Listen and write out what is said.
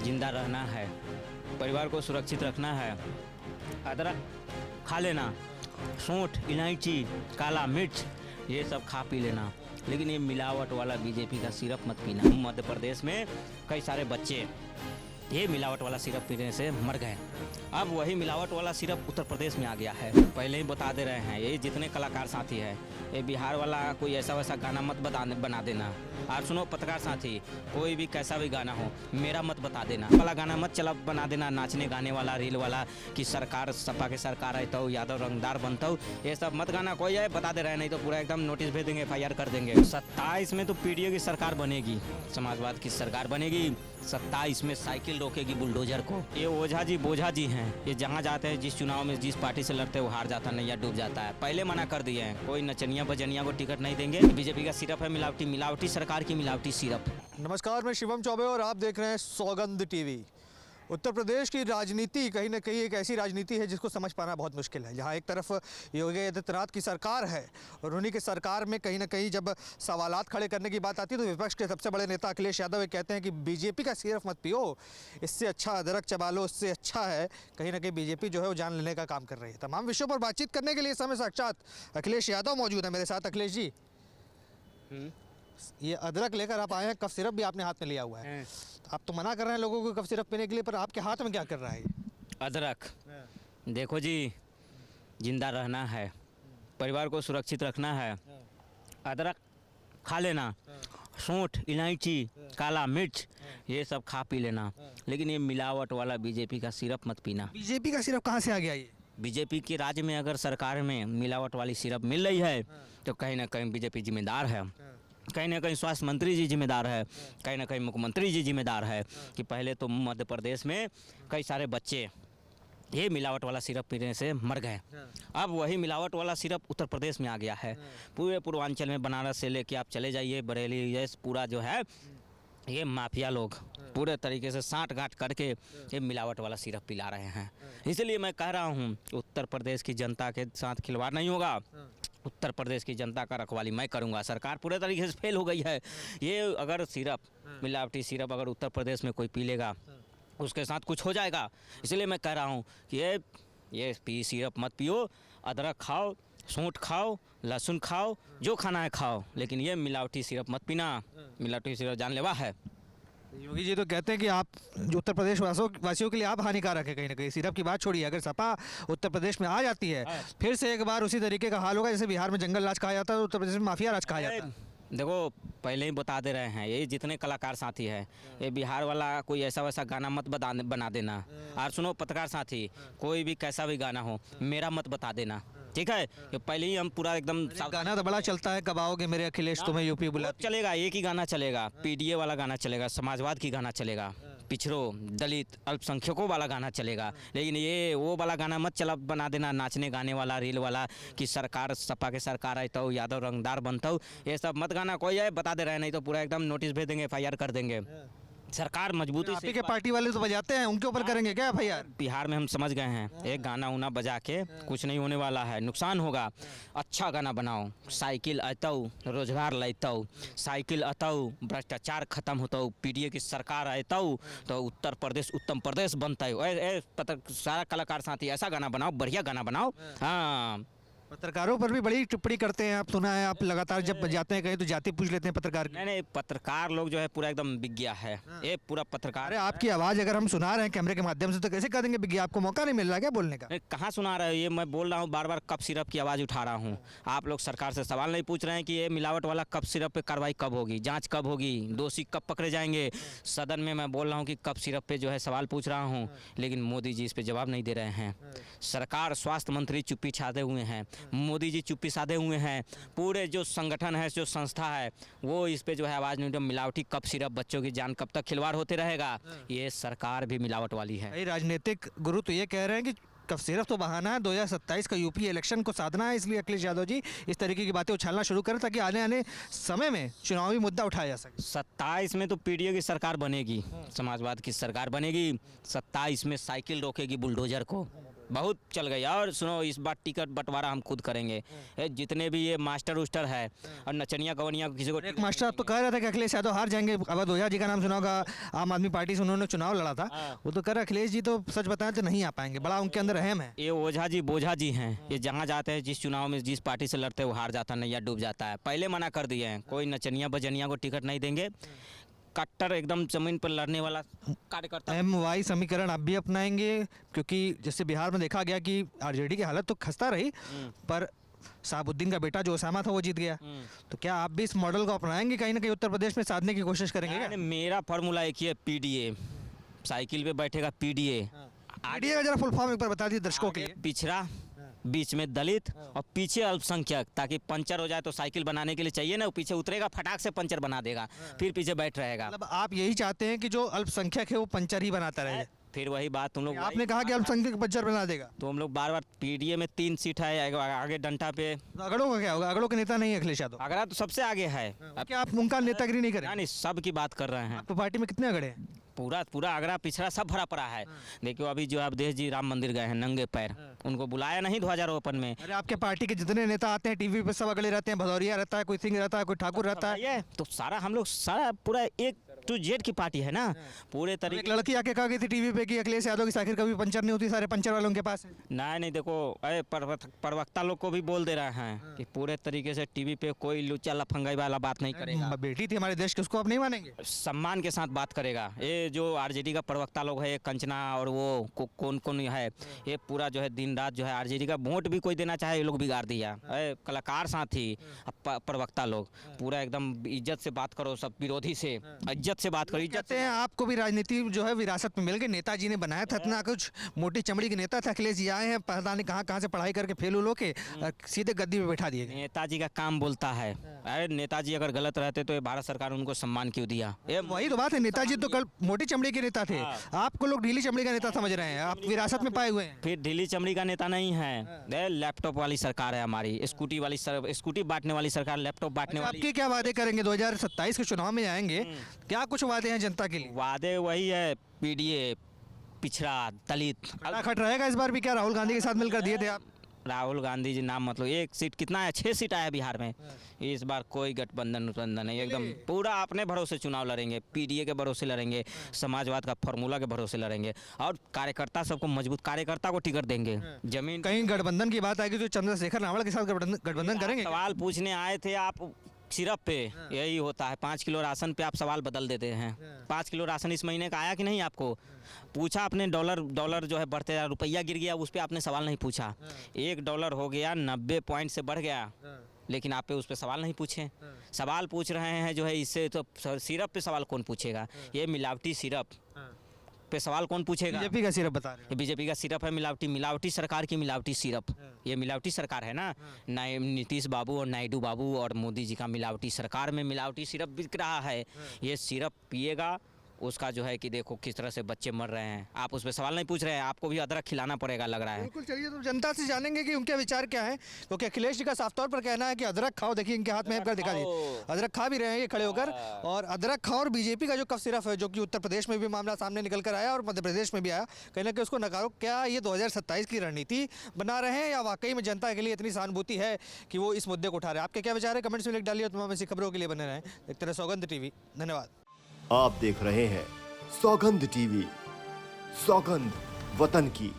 जिंदा रहना है, परिवार को सुरक्षित रखना है, अदरक खा लेना, सूंठ, इलायची, काला मिर्च ये सब खा पी लेना, लेकिन ये मिलावट वाला बीजेपी का सिरप मत पीना। मध्य प्रदेश में कई सारे बच्चे ये मिलावट वाला सिरप पीने से मर गए। अब वही मिलावट वाला सिरप उत्तर प्रदेश में आ गया है। पहले ही बता दे रहे हैं, ये जितने कलाकार साथी हैं, ये बिहार वाला कोई ऐसा वैसा गाना मत बना देना। आप सुनो पत्रकार साथी, कोई भी कैसा भी गाना हो मेरा मत बता देना, वाला गाना मत चला बना देना, नाचने गाने वाला रील वाला कि सरकार सपा के सरकार है तो यादव रंगदार बनता हूँ, ये सब मत गाना। कोई है बता दे रहे हैं, नहीं तो पूरा एकदम नोटिस भेज देंगे, FIR कर देंगे। 27 में तो पीडीओ की सरकार बनेगी, समाजवाद की सरकार बनेगी। 27 में साइकिल रोकेगी बुलडोजर को। ये ओझा जी बोझा जी हैं, ये जहाँ जाते हैं जिस चुनाव में जिस पार्टी से लड़ते हैं वो हार जाता है, नैया डूब जाता है। पहले मना कर दिए हैं, कोई नचनिया बजनिया को टिकट नहीं देंगे। बीजेपी का सिरप है मिलावटी, मिलावटी सरकार की मिलावटी सिरप। नमस्कार, मैं शिवम चौबे और आप देख रहे हैं सौगंध टीवी। उत्तर प्रदेश की राजनीति कहीं ना कहीं एक ऐसी राजनीति है जिसको समझ पाना बहुत मुश्किल है। जहां एक तरफ योगी आदित्यनाथ की सरकार है और उन्हीं की सरकार में कहीं ना कहीं जब सवालात खड़े करने की बात आती है तो विपक्ष के सबसे बड़े नेता अखिलेश यादव ये कहते हैं कि बीजेपी का सिरप मत पियो, इससे अच्छा अदरक चबा लो, इससे अच्छा है। कहीं ना कहीं बीजेपी जो है वो जान लेने का काम कर रही है। तमाम विषयों पर बातचीत करने के लिए इस समय साक्षात अखिलेश यादव मौजूद है मेरे साथ। अखिलेश जी, ये अदरक लेकर आप आए हैं, कफ सिरप भी आपने हाथ में लिया हुआ है। आप तो मना कर रहे हैं लोगों को कफ सिरप पीने के लिए, पर आपके हाथ में क्या कर रहा है? अदरक देखो जी, जिंदा रहना है, परिवार को सुरक्षित रखना है, अदरक खा लेना, सूंठ, इलायची, काला मिर्च ये सब खा पी लेना, लेकिन ये मिलावट वाला बीजेपी का सिरप मत पीना। बीजेपी का सिरप कहाँ से आ गया ये? बीजेपी के राज्य में अगर सरकार में मिलावट वाली सिरप मिल रही है तो कहीं ना कहीं बीजेपी जिम्मेदार है, कहीं ना कहीं स्वास्थ्य मंत्री जी जिम्मेदार है, कहीं ना कहीं मुख्यमंत्री जी जिम्मेदार है कि पहले तो मध्य प्रदेश में कई सारे बच्चे ये मिलावट वाला सिरप पीने से मर गए। अब वही मिलावट वाला सिरप उत्तर प्रदेश में आ गया है। पूरे पूर्वांचल में बनारस से लेके आप चले जाइए, बरेली, ये पूरा जो है ये माफिया लोग पूरे तरीके से साँठ गांठ करके ये मिलावट वाला सिरप पिला रहे हैं। इसलिए मैं कह रहा हूँ उत्तर प्रदेश की जनता के साथ खिलवाड़ नहीं होगा। उत्तर प्रदेश की जनता का रखवाली मैं करूंगा। सरकार पूरे तरीके से फेल हो गई है। ये अगर सिरप मिलावटी सिरप अगर उत्तर प्रदेश में कोई पी लेगा उसके साथ कुछ हो जाएगा। इसलिए मैं कह रहा हूँ कि ये सिरप मत पियो, अदरक खाओ, सूंठ खाओ, लहसुन खाओ, जो खाना है खाओ, लेकिन ये मिलावटी सिरप मत पीना। मिलावटी सिरप जानलेवा है। योगी जी तो कहते हैं कि आप जो उत्तर प्रदेश वासियों के लिए आप हानिकारक है। कहीं ना कहीं सिरप की बात छोड़िए, अगर सपा उत्तर प्रदेश में आ जाती है फिर से एक बार उसी तरीके का हाल होगा जैसे बिहार में जंगल राज कहा जाता है, उत्तर प्रदेश में माफिया राज कहा जाता है। देखो पहले ही बता दे रहे हैं, ये जितने कलाकार साथी हैं, ये बिहार वाला कोई ऐसा वैसा गाना मत बना देना। और सुनो पत्रकार साथी, कोई भी कैसा भी गाना हो मेरा मत बता देना, ठीक है? ये पहले ही हम पूरा एकदम गाना तो बड़ा चलता है, कब आओगे मेरे अखिलेश तुम्हें यूपी बुला। चलेगा, एक ही गाना चलेगा, पीडीए वाला गाना चलेगा, समाजवाद की गाना चलेगा, पिछड़ों, दलित, अल्पसंख्यकों वाला गाना चलेगा, लेकिन ये वो वाला गाना मत चला बना देना, नाचने गाने वाला रील वाला कि सरकार सपा के सरकार है तो यादव रंगदार बनता हूँ, ये सब मत गाना। कोई है बता दे रहे हैं, नहीं तो पूरा एकदम नोटिस भेज देंगे, FIR कर देंगे। सरकार मजबूती से के पार्टी वाले तो बजाते हैं, उनके ऊपर करेंगे क्या FIR? बिहार में हम समझ गए हैं, एक गाना उना बजा के कुछ नहीं होने वाला है, नुकसान होगा। अच्छा गाना बनाओ, साइकिल अतऊ रोजगार लैतऊ, साइकिल अतऊ भ्रष्टाचार खत्म होता, पीडीए की सरकार अतऊ तो उत्तर प्रदेश उत्तम प्रदेश बनता है। सारा कलाकार साथी ऐसा गाना बनाओ, बढ़िया गाना बनाओ। हाँ, पत्रकारों पर भी बड़ी टिप्पणी करते हैं, आप सुना है, आप लगातार जब जाते हैं कहीं तो जाति पूछ लेते हैं पत्रकार की। नहीं, पत्रकार लोग जो है पूरा एकदम विज्ञा है, ये पूरा पत्रकार। अरे आपकी आवाज़ अगर हम सुना रहे हैं कैमरे के माध्यम से तो कैसे कह देंगे विज्ञा? आपको मौका नहीं मिल रहा क्या बोलने का? कहाँ सुना रहे हो? ये मैं बोल रहा हूँ, बार बार कप सिरप की आवाज़ उठा रहा हूँ। आप लोग सरकार से सवाल नहीं पूछ रहे हैं कि ये मिलावट वाला कप सिरप पे कार्रवाई कब होगी, जाँच कब होगी, दोषी कब पकड़े जाएंगे। सदन में मैं बोल रहा हूँ कि कप सिरप पे जो है सवाल पूछ रहा हूँ, लेकिन मोदी जी इस पर जवाब नहीं दे रहे हैं। सरकार, स्वास्थ्य मंत्री चुप्पी छाते हुए हैं, मोदी जी चुप्पी साधे हुए हैं, पूरे जो संगठन है, जो संस्था है, वो इस पे जो है आवाज़ नहीं। मिलावटी कप सिरप, बच्चों की जान कब तक खिलवाड़ होते रहेगा? ये सरकार भी मिलावट वाली है। राजनीतिक गुरु तो ये कह रहे हैं कि कफ सिरप तो बहाना है, 2027 का यूपी इलेक्शन को साधना है, इसलिए अखिलेश यादव जी इस तरीके की बातें उछालना शुरू करें ताकि आने समय में चुनावी मुद्दा उठाया जा सके। 27 में तो पीडीओ की सरकार बनेगी, समाजवाद की सरकार बनेगी। 27 में साइकिल रोकेगी बुलडोजर को। बहुत चल गई। और सुनो, इस बार टिकट बंटवारा हम खुद करेंगे। ये जितने भी ये मास्टर उस्टर है और नचनिया गवनिया किसी को एक मास्टर आप तो कह रहे थे कि अखिलेश यादव हार जाएंगे। अवध ओझा जी का नाम सुना होगा, आम आदमी पार्टी से उन्होंने चुनाव लड़ा था। वो तो कह रहे अखिलेश जी तो सच बताएं तो नहीं आ पाएंगे, बड़ा उनके अंदर अहम है। ये ओझा जी बोझा जी हैं। ये जहाँ जाते हैं, जिस चुनाव में जिस पार्टी से लड़ते हैं, वो हार जाता है, नैया डूब जाता है। पहले मना कर दिए हैं, कोई नचनिया बजनिया को टिकट नहीं देंगे। कट्टर एकदम जमीन पर लड़ने वाला कार्यकर्ता। MY समीकरण आप भी अपनाएंगे, क्योंकि जैसे बिहार में देखा गया कि आरजेडी की हालत तो खस्ता रही, पर साबुद्दीन का बेटा जो ओसामा था वो जीत गया। तो क्या आप भी इस मॉडल को अपनाएंगे, कहीं ना कहीं उत्तर प्रदेश में साधने की कोशिश करेंगे क्या? मेरा फॉर्मूला एक ही है, PDA। साइकिल पे बैठेगा PDA। आइडिया का जरा फुल फॉर्म एक बार बता दीजिए दर्शकों के लिए। पिछड़ा, बीच में दलित और पीछे अल्पसंख्यक, ताकि पंचर हो जाए तो साइकिल बनाने के लिए चाहिए ना, वो पीछे उतरेगा, फटाक से पंचर बना देगा, फिर पीछे बैठ रहेगा। मतलब आप यही चाहते हैं कि जो अल्पसंख्यक है वो पंचर ही बनाता रहे? फिर वही बात तुम लोग, आपने कहा कि अल्पसंख्यक पंचर बना देगा, तो हम लोग बार बार PDA में 3 सीट है, आगे डंटा पे। तो अगड़ों का क्या होगा? अगड़ों के नेता नहीं है अखिलेश यादव। अगरा तो सबसे आगे है। क्या आप उनका नेतागिरी नहीं करें? नहीं, सब की बात कर रहे हैं। तो पार्टी में कितने अगड़े हैं? पूरा पूरा आगरा पिछड़ा सब भरा पड़ा है। देखियो अभी जो अवधेश जी राम मंदिर गए हैं नंगे पैर, उनको बुलाया नहीं ध्वजारोपण में। अरे आपके पार्टी के जितने नेता आते हैं टीवी पे सब अगले रहते हैं। भदौरिया रहता है, कोई सिंह रहता है, कोई ठाकुर रहता है। ये तो सारा हम लोग सारा पूरा A to Z की पार्टी है ना, पूरे एक तरीके। लड़की आके कहा गई थी टीवी पे कि अखिलेश यादव की साइकिल कभी पंचर नहीं होती, सारे पंचर वालों के पास है। नहीं देखो, अरे प्रवक्ता लोग को भी बोल दे रहे हैं कि पूरे तरीके से टीवी पे कोई लुच्चा लफंगाई वाला बात नहीं करेगा। बेटी थी हमारे देश की, उसको आप नहीं मानेंगे? सम्मान के साथ बात करेगा। ये जो आरजेडी का प्रवक्ता लोग है, कंचना और वो कौन कौन है, ये पूरा जो है दिन रात जो है आरजेडी का वोट भी कोई देना चाहे, ये लोग बिगाड़ दिया। कलाकार साथी प्रवक्ता लोग पूरा एकदम इज्जत से बात करो, सब विरोधी से इज्जत से बात करो। इज्जत कहते हैं आपको भी राजनीति जो है विरासत में मिल गई, नेताजी ने बनाया था, इतना कुछ मोटी चमड़ी के नेता था अखिलेश जी, आए हैं पता नहीं कहाँ से पढ़ाई करके फेल उल के सीधे गद्दी पे बैठा दिए गए। नेताजी का काम बोलता है। अरे नेताजी अगर गलत रहते तो ये भारत सरकार उनको सम्मान क्यों दिया? ये वही तो बात है, नेताजी तो कल मोटी चमड़ी के नेता थे, आपको लोग ढीली चमड़ी का नेता समझ रहे हैं, आप विरासत में पाए हुए हैं। फिर ढीली चमड़ी का नेता नहीं है। लैपटॉप वाली सरकार है हमारी, स्कूटी बांटने वाली सरकार, लैपटॉप बांटने वाली। आपके क्या वादे करेंगे 2027 के चुनाव में आएंगे, क्या कुछ वादे हैं जनता के लिए? वादे वही है, PDA, पिछड़ा, दलित। खट रहेगा इस बार भी? क्या राहुल गांधी के साथ मिलकर दिए थे आप? राहुल गांधी जी नाम मतलब, एक सीट कितना है, 6 सीट आया बिहार में। इस बार कोई गठबंधन उठबंधन नहीं, एकदम पूरा अपने भरोसे चुनाव लड़ेंगे, PDA के भरोसे लड़ेंगे, समाजवाद का फॉर्मूला के भरोसे लड़ेंगे, और कार्यकर्ता सबको मजबूत कार्यकर्ता को टिकट देंगे। जमीन कहीं गठबंधन की बात आएगी तो चंद्रशेखर रावल के साथ गठबंधन करेंगे? सवाल पूछने आए थे आप सिर्फ पे, यही होता है 5 किलो राशन पे आप सवाल बदल देते हैं। 5 किलो राशन इस महीने का आया कि नहीं आपको पूछा आपने? डॉलर जो है बढ़ते जा, रुपया गिर गया, उस पर आपने सवाल नहीं पूछा। $1 हो गया 90 पॉइंट से बढ़ गया, लेकिन आप पे उस पर सवाल नहीं पूछे। सवाल पूछ रहे हैं जो है इससे, तो सिरप पे सवाल कौन पूछेगा? ये मिलावटी सिरप पे सवाल कौन पूछेगा? बीजेपी का सिरप बता रहे हैं। ये बीजेपी का सिरप है, मिलावटी सरकार की मिलावटी सिरप। ये मिलावटी सरकार है ना, नीतीश बाबू और नायडू बाबू और मोदी जी का मिलावटी सरकार में मिलावटी सिरप बिक रहा है। ये सिरप पिएगा, उसका जो है कि देखो किस तरह से बच्चे मर रहे हैं। आप उस पर सवाल नहीं पूछ रहे हैं, आपको भी अदरक खिलाना पड़ेगा लग रहा है। बिल्कुल, चलिए तो जनता से जानेंगे कि उनके विचार क्या है, क्योंकि अखिलेश जी का साफ तौर पर कहना है कि अदरक खाओ। देखिए इनके हाथ में दिखा दिए, अदरक खा भी रहे हैं ये खड़े होकर। और अदरक खाओ, और बीजेपी का जो कफ सिरप है, जो कि उत्तर प्रदेश में भी मामला सामने निकल कर आया और मध्य प्रदेश में भी आया, कहीं ना कहीं उसको नकारो। क्या ये 2027 की रणनीति बना रहे हैं, या वाकई में जनता के लिए इतनी सहानुभूति है कि वो इस मुद्दे को उठा रहे हैं? आपके क्या विचार है, कमेंट्स में लिख डालिए। तमाम ऐसी खबरों के लिए बने रहें, देखते रहे सौगंध टीवी। धन्यवाद। आप देख रहे हैं सौगंध टीवी, सौगंध वतन की।